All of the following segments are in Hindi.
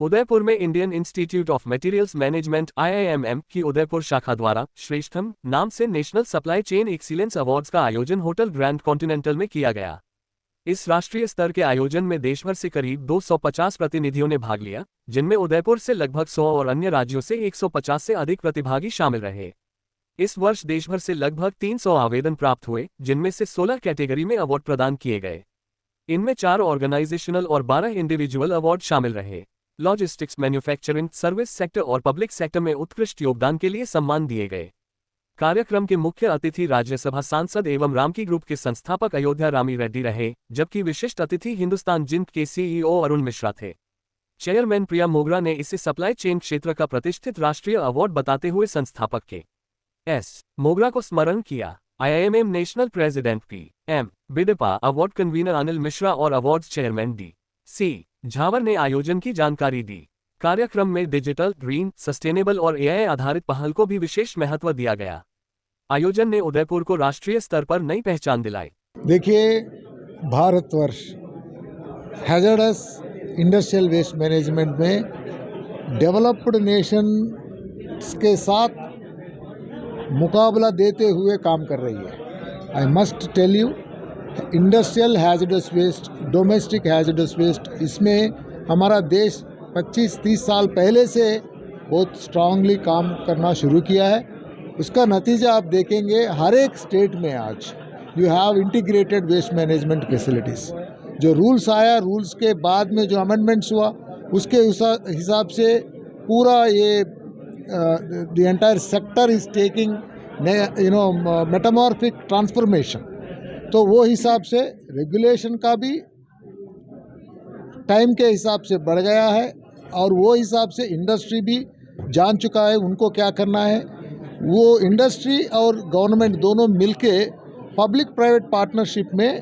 उदयपुर में Indian institute of materials management IIMM की उदयपुर शाखा द्वारा श्रेष्ठम नाम से national supply chain excellence awards का आयोजन होटल ग्रैंड कॉन्टिनेंटल में किया गया। इस राष्ट्रीय स्तर के आयोजन में देशभर से करीब 250 प्रतिनिधियों ने भाग लिया, जिनमें उदयपुर से लगभग 100 और अन्य राज्यों से 150 से अधिक प्रतिभागी शामिल रहे। इस वर्ष देशभर से लगभग 300 आवेदन प्राप्त हुए, जिनमें से 16 कैटेगरी में अवार्ड प्रदान किए गए। इनमें 4 ऑर्गेनाइजेशनल और 12 इंडिविजुअल अवार्ड शामिल रहे। लॉजिस्टिक्स, मैन्युफैक्चरिंग, सर्विस सेक्टर और पब्लिक सेक्टर में उत्कृष्ट योगदान के लिए सम्मान दिए गए। कार्यक्रम के मुख्य अतिथि राज्यसभा सांसद एवं रामकी ग्रुप के संस्थापक अयोध्या रामी रेड्डी रहे, जबकि विशिष्ट अतिथि हिंदुस्तान जिंक के CEO अरुण मिश्रा थे। चेयरमैन प्रिया मोगरा ने इसे सप्लाई चेन क्षेत्र का प्रतिष्ठित राष्ट्रीय अवार्ड बताते हुए संस्थापक के मोगरा को स्मरण किया। IIMM नेशनल प्रेसिडेंट PM बिडपा, अवार्ड कन्वीनर अनिल मिश्रा और अवार्ड्स चेयरमैन DC झावर ने आयोजन की जानकारी दी। कार्यक्रम में डिजिटल, ग्रीन, सस्टेनेबल और AI आधारित पहल को भी विशेष महत्व दिया गया। आयोजन ने उदयपुर को राष्ट्रीय स्तर पर नई पहचान दिलाई। देखिए, Bharatvarsh hazardous industrial waste management में डेवलप्ड नेशन के साथ मुकाबला देते हुए काम कर रही है। I must tell you, industrial hazardous waste, domestic hazardous waste, इसमें हमारा देश 25-30 साल पहले से बहुत स्ट्रांगली काम करना शुरू किया है। उसका नतीजा आप देखेंगे, हर एक स्टेट में आज you have integrated waste management facilities. जो रूल्स आया, रूल्स के बाद में जो अमेंडमेंट्स हुआ, उसके हिसाब से पूरा ये the entire sector is taking metamorphic transformation। तो वो हिसाब से रेगुलेशन का भी टाइम के हिसाब से बढ़ गया है और वो हिसाब से इंडस्ट्री भी जान चुका है उनको क्या करना है। वो इंडस्ट्री और गवर्नमेंट दोनों मिलके पब्लिक प्राइवेट पार्टनरशिप में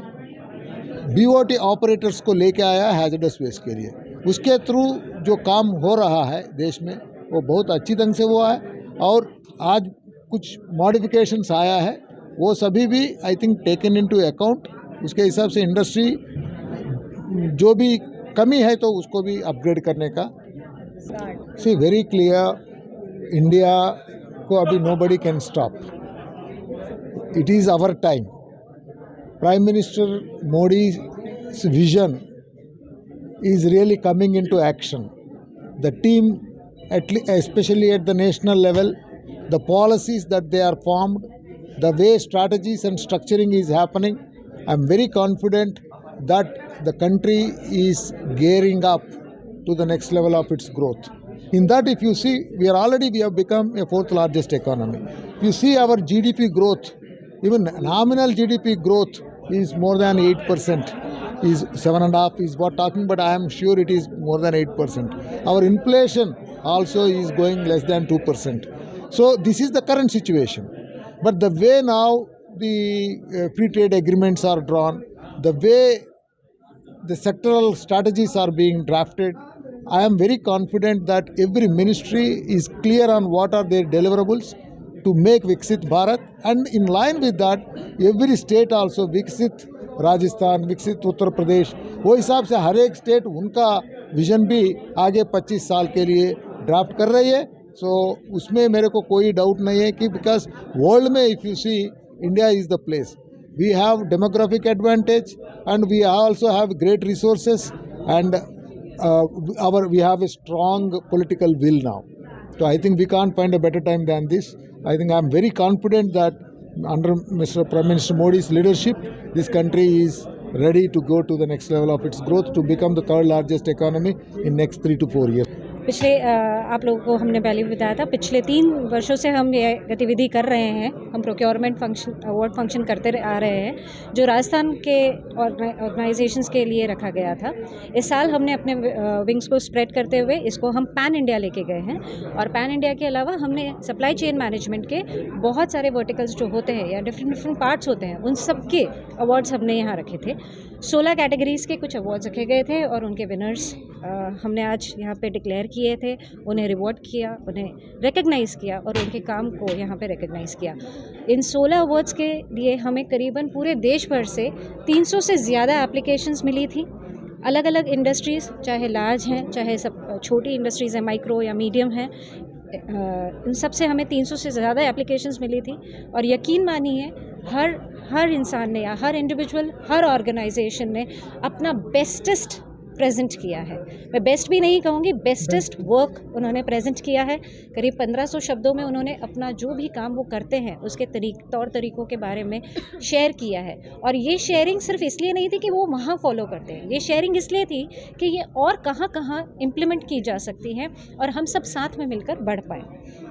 BOT ऑपरेटर्स को लेके आया हैजर्डस वेस्ट के लिए। उसके थ्रू जो काम हो रहा है देश में, वो बहुत अच्छी ढंग से हुआ है और आज कुछ मॉडिफिकेशंस आया है, वो सभी भी I think taken into account. उसके हिसाब से इंडस्ट्री जो भी कमी है तो उसको भी अपग्रेड करने का। सी वेरी क्लियर, इंडिया को अभी nobody can stop. It is our time. Prime minister Modi's vision is really coming into action. The team, especially at the national level, the policies that they are formed, the way strategies and structuring is happening, I'm very confident that the country is gearing up to the next level of its growth. In that, if you see, we have become a 4th largest economy. If you see our GDP growth, even nominal GDP growth is more than 8%. Is 7.5 is what talking, but I am sure it is more than 8%. Our inflation also is going less than 2%. So this is the current situation. But the way now the free trade agreements are drawn, the way the sectoral strategies are being drafted, I am very confident that every ministry is clear on what are their deliverables to make Viksit Bharat, and in line with that, every state also Viksit Rajasthan, विकसित उत्तर प्रदेश, वो हिसाब से हर एक स्टेट उनका विजन भी आगे 25 साल के लिए ड्राफ्ट कर रही है। सो उसमें मेरे को कोई डाउट नहीं है कि बिकॉज वर्ल्ड में if you see, India is the place. We have demographic advantage and we also have great resources and we have a strong political will now. So I think we can't find a better time than this. I think I'm very confident that under Mr. Prime Minister Modi's leadership, this country is ready to go to the next level of its growth to become the 3rd largest economy in next 3 to 4 years. पिछले आप लोगों को हमने पहले भी बताया था, पिछले 3 वर्षों से हम ये गतिविधि कर रहे हैं। हम प्रोक्योरमेंट फंक्शन, अवार्ड फंक्शन करते आ रहे हैं, जो राजस्थान के ऑर्गेनाइजेशंस के लिए रखा गया था। इस साल हमने अपने विंग्स को स्प्रेड करते हुए इसको हम पैन इंडिया लेके गए हैं। और पैन इंडिया के अलावा हमने सप्लाई चेन मैनेजमेंट के बहुत सारे वर्टिकल्स जो होते हैं या डिफरेंट पार्ट्स होते हैं, उन सब के अवार्ड्स हमने यहाँ रखे थे। 16 कैटेगरीज़ के कुछ अवार्ड्स रखे गए थे और उनके विनर्स हमने आज यहाँ पे डिक्लेयर किए थे। उन्हें रिवॉर्ड किया, उन्हें रिकग्नाइज़ किया और उनके काम को यहाँ पे रिकग्नाइज़ किया। इन 16 अवार्ड्स के लिए हमें करीबन पूरे देश भर से 300 से ज़्यादा एप्लीकेशंस मिली थी अलग अलग इंडस्ट्रीज़, चाहे लार्ज हैं चाहे सब छोटी इंडस्ट्रीज़ हैं, माइक्रो या मीडियम हैं, इन सब से हमें 300 से ज़्यादा एप्लीकेशंस मिली थी। और यकीन मानिए हर इंसान ने या हर इंडिविजुअल, हर ऑर्गेनाइजेशन ने अपना बेस्टेस्ट प्रेजेंट किया है। मैं बेस्ट भी नहीं कहूँगी, बेस्टेस्ट वर्क उन्होंने प्रेजेंट किया है। करीब 1500 शब्दों में उन्होंने अपना जो भी काम वो करते हैं उसके तौर तरीक़ों के बारे में शेयर किया है। और ये शेयरिंग सिर्फ इसलिए नहीं थी कि वो वहाँ फॉलो करते हैं, ये शेयरिंग इसलिए थी कि ये और कहाँ कहाँ इम्प्लीमेंट की जा सकती हैं और हम सब साथ में मिलकर बढ़ पाएँ।